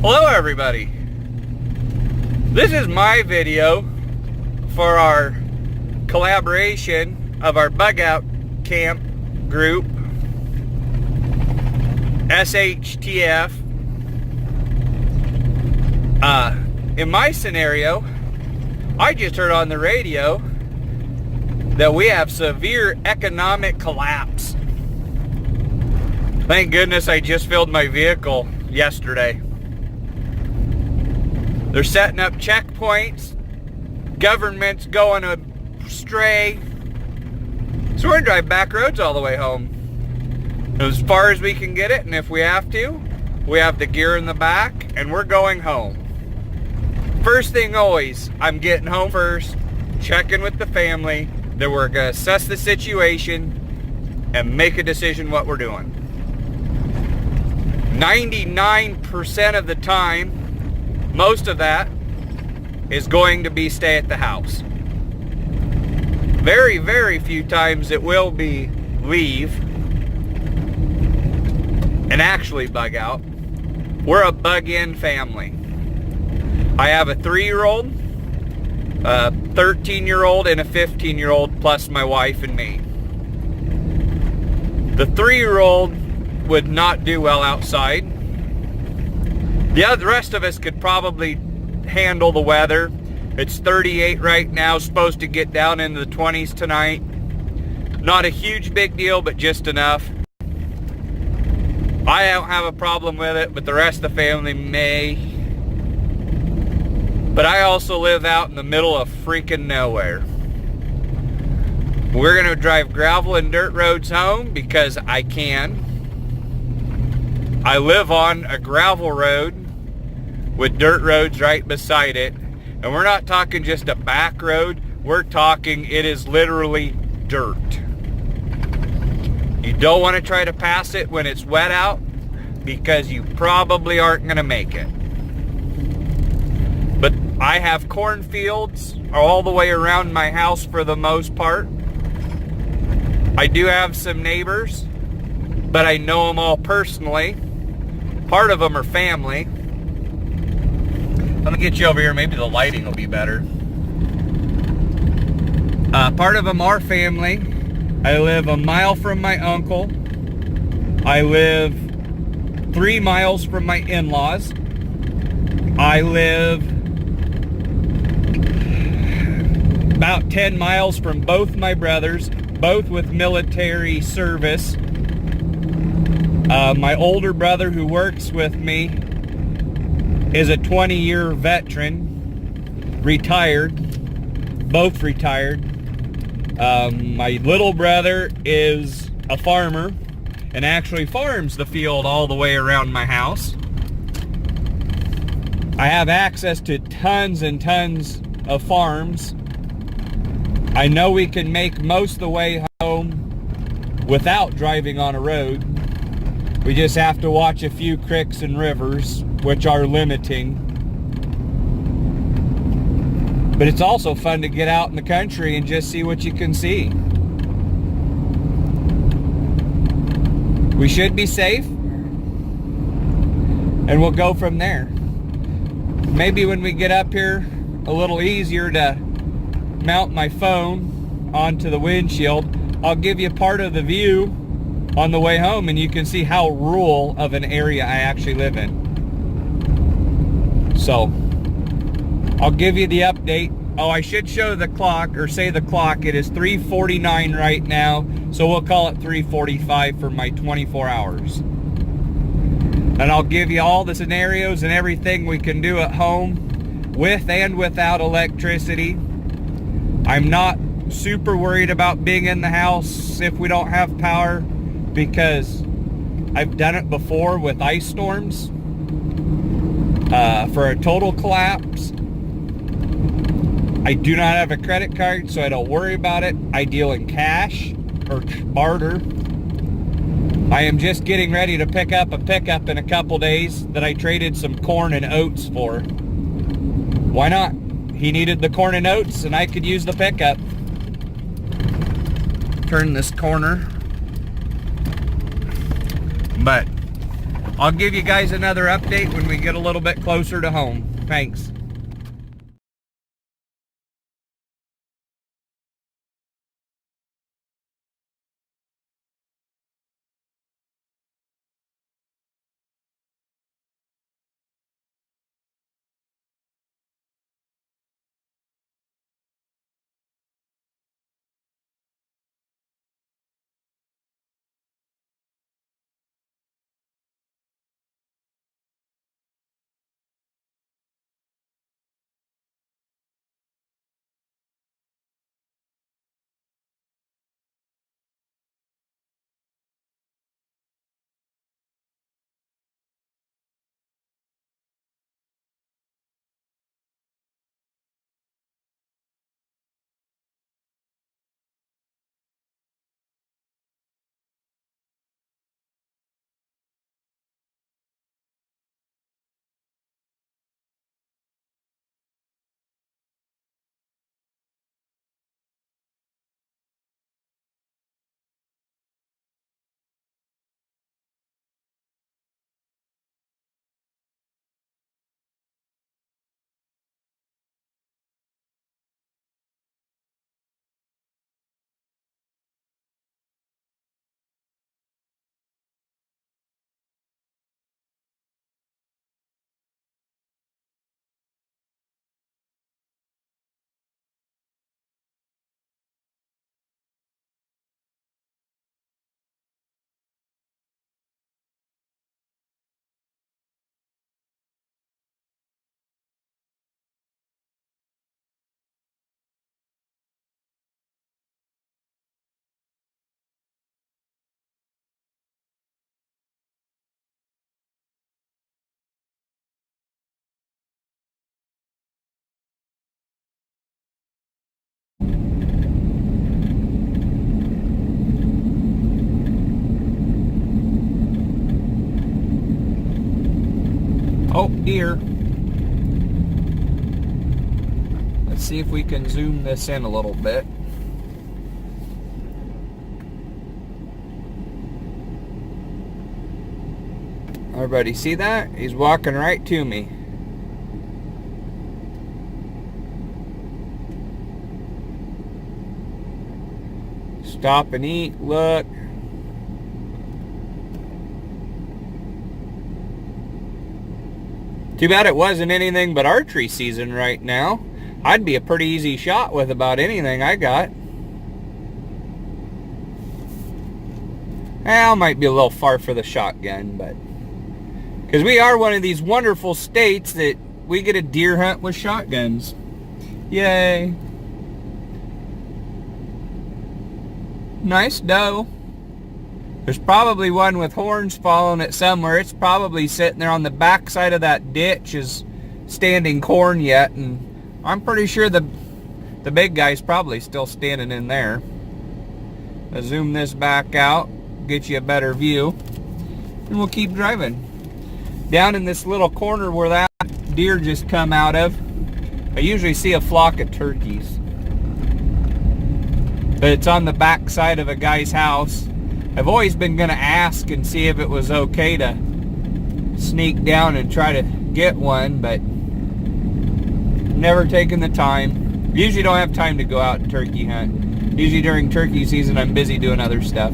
Hello everybody. This is my video for our collaboration of our bug out camp group, SHTF. In my scenario, I just heard on the radio that we have severe economic collapse. Thank goodness I just filled my vehicle yesterday. They're setting up checkpoints. Government's going astray. So we're gonna drive back roads all the way home. As far as we can get it, and if we have to, we have the gear in the back, and we're going home. First thing always, I'm getting home first, checking with the family, that we're gonna assess the situation and make a decision what we're doing. 99% of the time, most of that is going to be stay at the house. Very, very few times it will be leave and actually bug out. We're a bug-in family. I have a 3-year-old, a 13-year-old, and a 15-year-old, plus my wife and me. The 3-year-old would not do well outside. The rest of us could probably handle the weather. It's 38 right now, supposed to get down into the 20s tonight. Not a huge big deal, but just enough. I don't have a problem with it, but the rest of the family may. But I also live out in the middle of freaking nowhere. We're gonna drive gravel and dirt roads home because I can. I live on a gravel road with dirt roads right beside it. And we're not talking just a back road. We're talking it is literally dirt. You don't want to try to pass it when it's wet out because you probably aren't going to make it. But I have cornfields all the way around my house for the most part. I do have some neighbors, but I know them all personally. Part of them are family. Let me get you over here. Maybe the lighting will be better. Part of them are family. I live a mile from my uncle. I live 3 miles from my in-laws. I live about 10 miles from both my brothers, both with military service. My older brother who works with me is a 20-year veteran, retired, both retired. My little brother is a farmer and actually farms the field all the way around my house. I have access to tons and tons of farms. I know we can make most of the way home without driving on a road. We just have to watch a few creeks and rivers, which are limiting. But it's also fun to get out in the country and just see what you can see. We should be safe, and we'll go from there. Maybe when we get up here, a little easier to mount my phone onto the windshield, I'll give you part of the view on the way home, and you can see how rural of an area I actually live in. So, I'll give you the update. Oh, I should show the clock, or say the clock. It is 3:49 right now, so we'll call it 3:45 for my 24 hours. And I'll give you all the scenarios and everything we can do at home, with and without electricity. I'm not super worried about being in the house if we don't have power, because I've done it before with ice storms. For a total collapse, I do not have a credit card, so I don't worry about it. I deal in cash or barter. I am just getting ready to pick up a pickup in a couple days that I traded some corn and oats for. Why not? He needed the corn and oats, and I could use the pickup. Turn this corner. But I'll give you guys another update when we get a little bit closer to home. Thanks. Oh dear. Let's see if we can zoom this in a little bit. Everybody see that? He's walking right to me. Stop and eat, look. Too bad it wasn't anything but archery season right now. I'd be a pretty easy shot with about anything I got. Well, might be a little far for the shotgun, but... because we are one of these wonderful states that we get a deer hunt with shotguns. Yay. Nice doe. There's probably one with horns following it somewhere. It's probably sitting there on the back side of that ditch is standing corn yet, and I'm pretty sure the big guy's probably still standing in there. I'll zoom this back out, get you a better view, and we'll keep driving. Down in this little corner where that deer just come out of, I usually see a flock of turkeys. But it's on the back side of a guy's house. I've always been going to ask and see if it was okay to sneak down and try to get one, but never taken the time. Usually don't have time to go out and turkey hunt. Usually during turkey season I'm busy doing other stuff.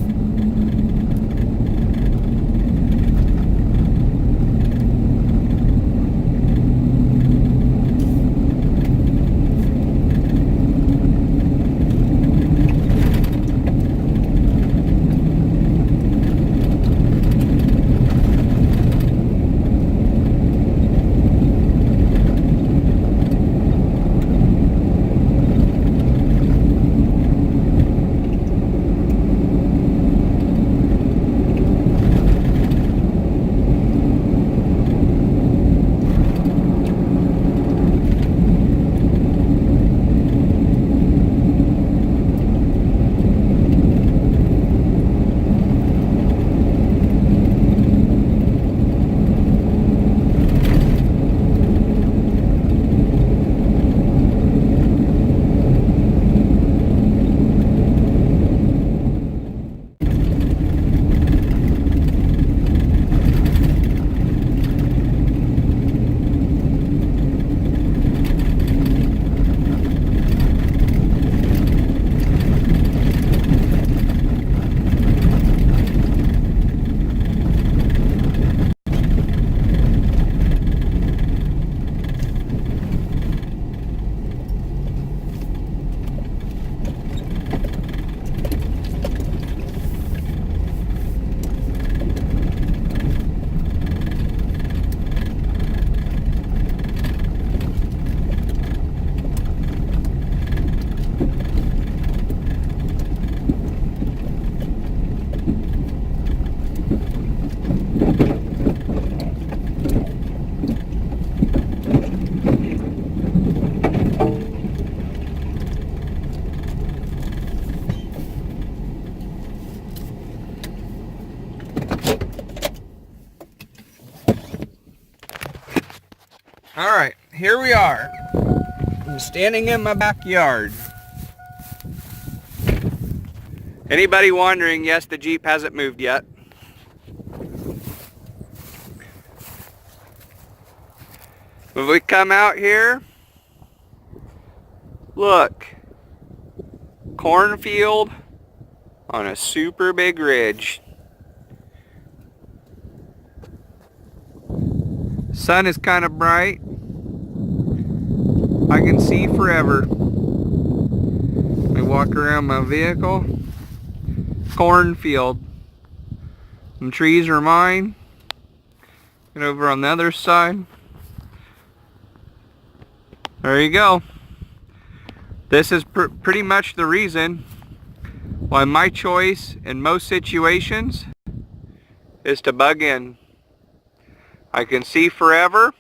Alright, here we are. I'm standing in my backyard. Anybody wondering, yes, the Jeep hasn't moved yet. When we come out here, look, cornfield on a super big ridge. Sun is kind of bright. I can see forever. I walk around my vehicle. Cornfield. Some trees are mine. Get over on the other side. There you go. This is pretty much the reason why my choice in most situations is to bug in. I can see forever.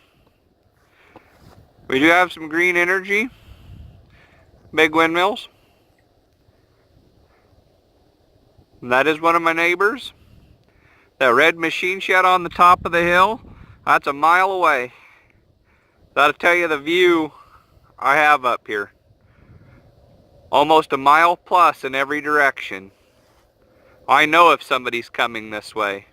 We do have some green energy. Big windmills. And that is one of my neighbors. That red machine shed on the top of the hill, that's a mile away. That'll tell you the view I have up here. Almost a mile plus in every direction. I know if somebody's coming this way.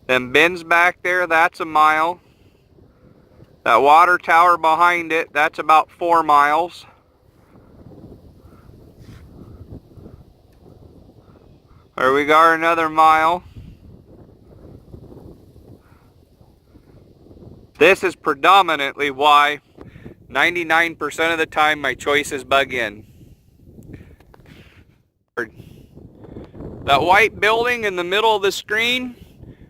Them bins back there, that's a mile. That water tower behind it, that's about 4 miles. There we go, another mile. This is predominantly why 99% of the time my choice is bug in. That white building in the middle of the screen,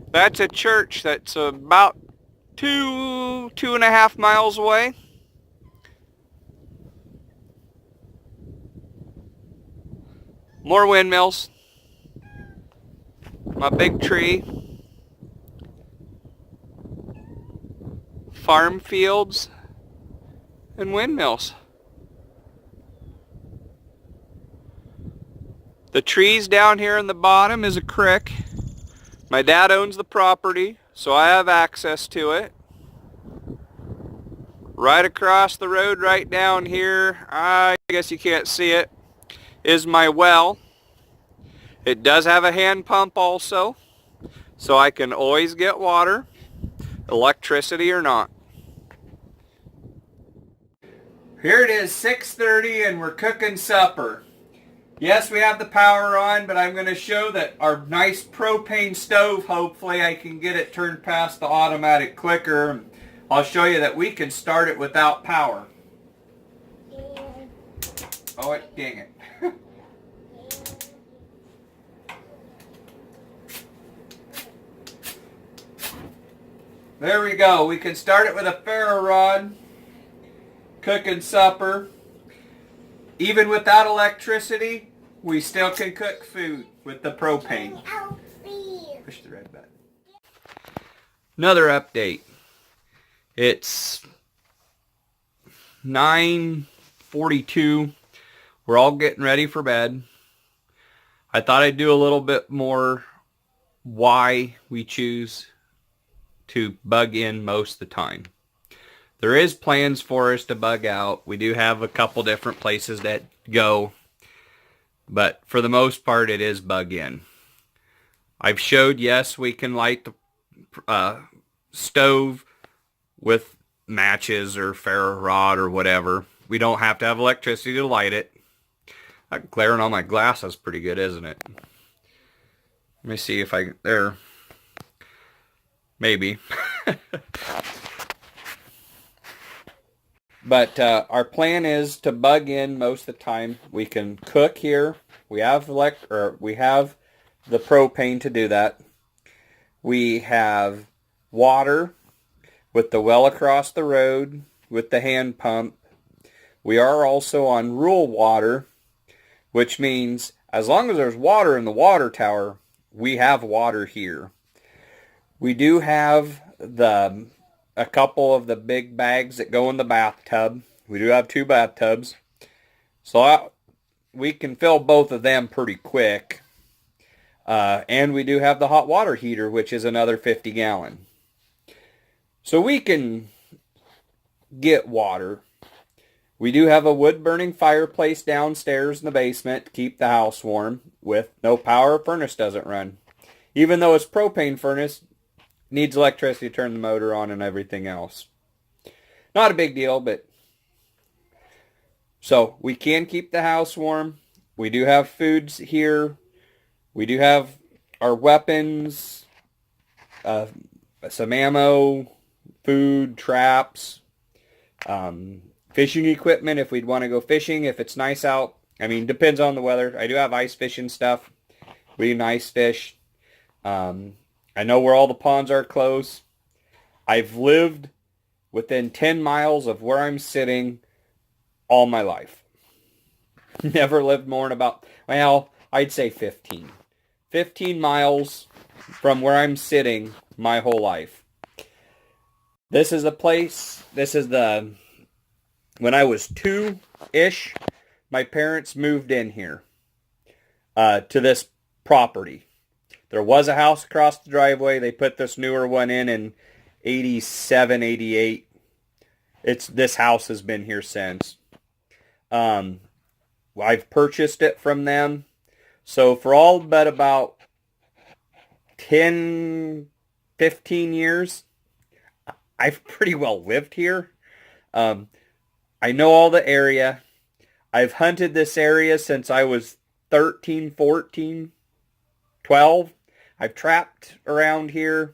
that's a church that's about 2.5 miles away. More windmills. My big tree. Farm fields and windmills. The trees down here in the bottom is a creek. My dad owns the property, so I have access to it. Right across the road, right down here, I guess you can't see it, is my well. It does have a hand pump also, so I can always get water, electricity or not. Here it is, 6:30, and we're cooking supper. Yes, we have the power on, but I'm going to show that our nice propane stove, hopefully I can get it turned past the automatic clicker. I'll show you that we can start it without power. Oh, dang it. There we go. We can start it with a ferro rod. Cooking supper. Even without electricity, we still can cook food with the propane. Push the red button. Another update. It's 9:42. We're all getting ready for bed. I thought I'd do a little bit more why we choose to bug in most of the time. There is plans for us to bug out. We do have a couple different places that go, but for the most part it is bug in. I've showed, yes, we can light the stove with matches or ferro rod or whatever. We don't have to have electricity to light it. That glaring on my glass is pretty good, isn't it? Let me see if I, there, maybe. But our plan is to bug in most of the time. We can cook here. We have the propane to do that. We have water with the well across the road with the hand pump. We are also on rural water, which means as long as there's water in the water tower, we have water here. We do have a couple of the big bags that go in the bathtub. We do have 2 bathtubs. So we can fill both of them pretty quick. And we do have the hot water heater, which is another 50 gallon. So we can get water. We do have a wood-burning fireplace downstairs in the basement to keep the house warm. With no power, furnace doesn't run. Even though it's propane furnace, needs electricity to turn the motor on and everything else. Not a big deal, but... So, we can keep the house warm. We do have foods here. We do have our weapons, some ammo, food, traps, fishing equipment if we'd want to go fishing, if it's nice out. I mean, depends on the weather. I do have ice fishing stuff. We can ice fish. I know where all the ponds are close. I've lived within 10 miles of where I'm sitting all my life. Never lived more than about, well, I'd say 15. 15 miles from where I'm sitting my whole life. This is a place, when I was 2-ish, my parents moved in here to this property. There was a house across the driveway. They put this newer one in 87, 88. This house has been here since. I've purchased it from them. So for all but about 10, 15 years, I've pretty well lived here. I know all the area. I've hunted this area since I was 13, 14, 12. I've trapped around here.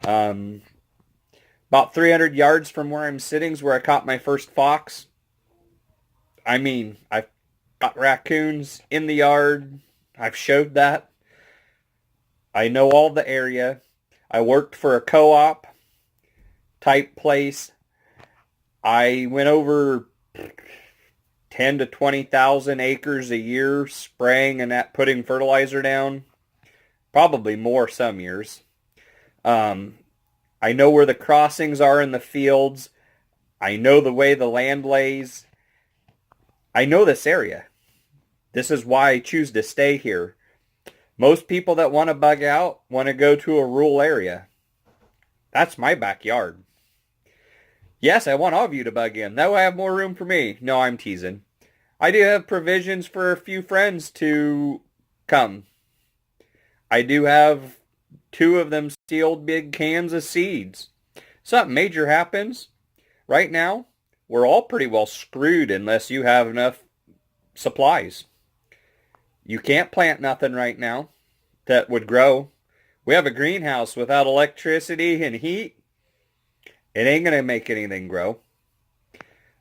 About 300 yards from where I'm sitting is where I caught my first fox. I mean, I've got raccoons in the yard. I've showed that. I know all the area. I worked for a co-op type place. I went over 10 to 20,000 acres a year spraying and putting fertilizer down. Probably more some years. I know where the crossings are in the fields. I know the way the land lays. I know this area. This is why I choose to stay here. Most people that want to bug out want to go to a rural area. That's my backyard. Yes, I want all of you to bug in. That way I have more room for me. No, I'm teasing. I do have provisions for a few friends to come. I do have 2 of them sealed big cans of seeds. Something major happens. Right now, we're all pretty well screwed unless you have enough supplies. You can't plant nothing right now that would grow. We have a greenhouse without electricity and heat. It ain't going to make anything grow.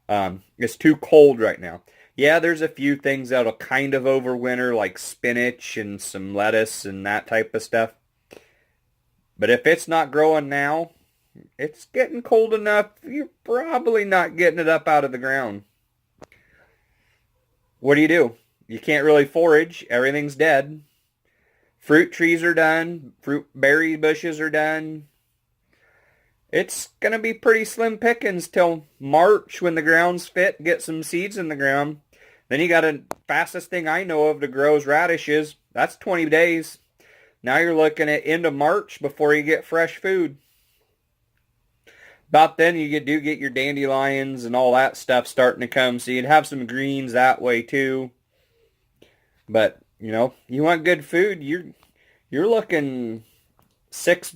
It's too cold right now. Yeah, there's a few things that'll kind of overwinter, like spinach and some lettuce and that type of stuff. But if it's not growing now, it's getting cold enough, you're probably not getting it up out of the ground. What do? You can't really forage. Everything's dead. Fruit trees are done. Berry bushes are done. It's going to be pretty slim pickings till March when the ground's fit. Get some seeds in the ground. Then you got a fastest thing I know of to grow is radishes. That's 20 days. Now you're looking at end of March before you get fresh food. About then you do get your dandelions and all that stuff starting to come. So you'd have some greens that way too. But, you know, you want good food, you're looking six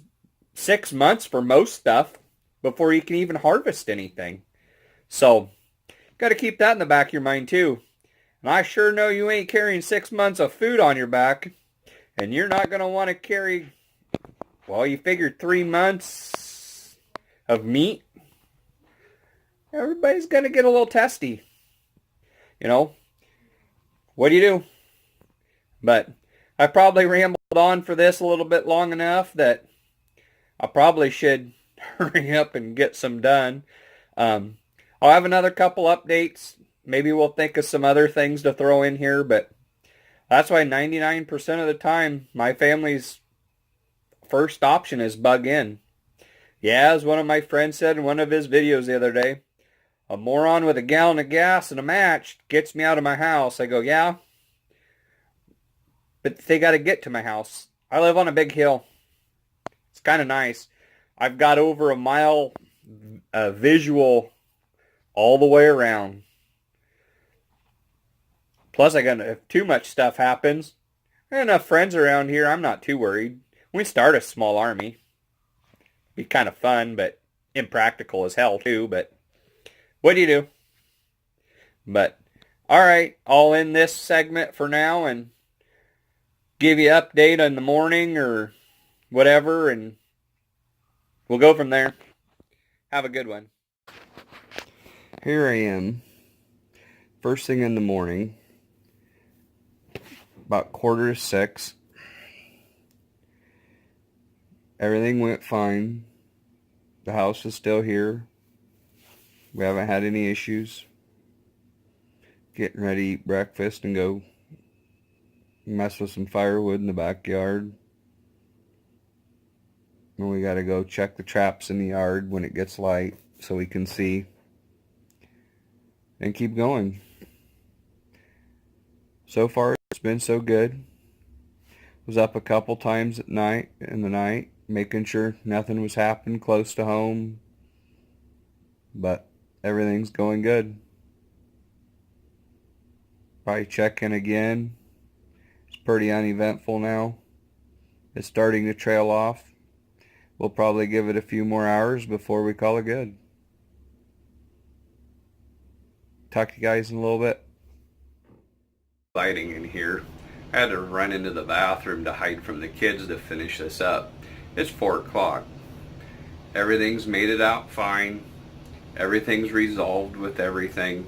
months for most stuff before you can even harvest anything. So, got to keep that in the back of your mind too. And I sure know you ain't carrying 6 months of food on your back. And you're not going to want to carry, well, you figured 3 months of meat. Everybody's going to get a little testy. You know, what do? But I probably rambled on for this a little bit long enough that I probably should hurry up and get some done. I'll have another couple updates. Maybe we'll think of some other things to throw in here, but that's why 99% of the time my family's first option is bug in. Yeah, as one of my friends said in one of his videos the other day, a moron with a gallon of gas and a match gets me out of my house. I go, yeah. but they got to get to my house. I live on a big hill. It's kind of nice. I've got over a mile visual all the way around. Plus, if too much stuff happens, there are enough friends around here, I'm not too worried. We start a small army. Be kind of fun, but impractical as hell too, but what do you do? But, alright, I'll end this segment for now and give you an update in the morning or whatever, and we'll go from there. Have a good one. Here I am, first thing in the morning, about 5:45. Everything went fine. The house is still here. We haven't had any issues. Getting ready to eat breakfast and go mess with some firewood in the backyard. And we gotta go check the traps in the yard when it gets light so we can see. And keep going. So far it's been so good. Was up a couple times in the night, making sure nothing was happening close to home. But everything's going good. Probably check in again. It's pretty uneventful now. It's starting to trail off. We'll probably give it a few more hours before we call it good. Talk to you guys in a little bit. Lighting in here. I had to run into the bathroom to hide from the kids to finish this up. It's 4 o'clock. Everything's made it out fine. Everything's resolved with everything.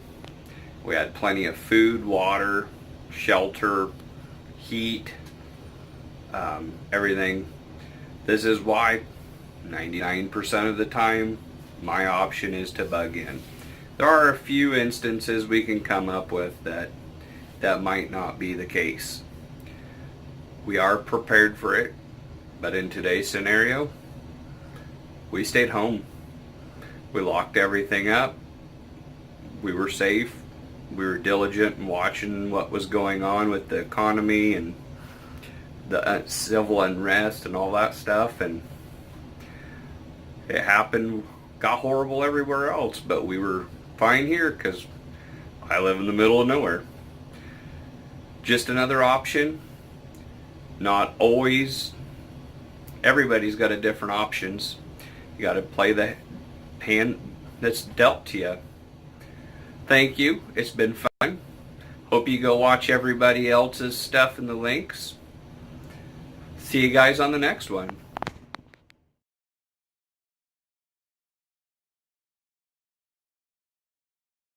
We had plenty of food, water, shelter, heat, everything. This is why 99% of the time my option is to bug in. There are a few instances we can come up with that might not be the case. We are prepared for it, but in today's scenario, we stayed home. We locked everything up. We were safe. We were diligent in watching what was going on with the economy and the civil unrest and all that stuff, and it happened, got horrible everywhere else, but we were fine here because I live in the middle of nowhere. Just another option. Not always. Everybody's got a different options. You got to play the hand that's dealt to you. Thank you. It's been fun. Hope you go watch everybody else's stuff in the links. See you guys on the next one.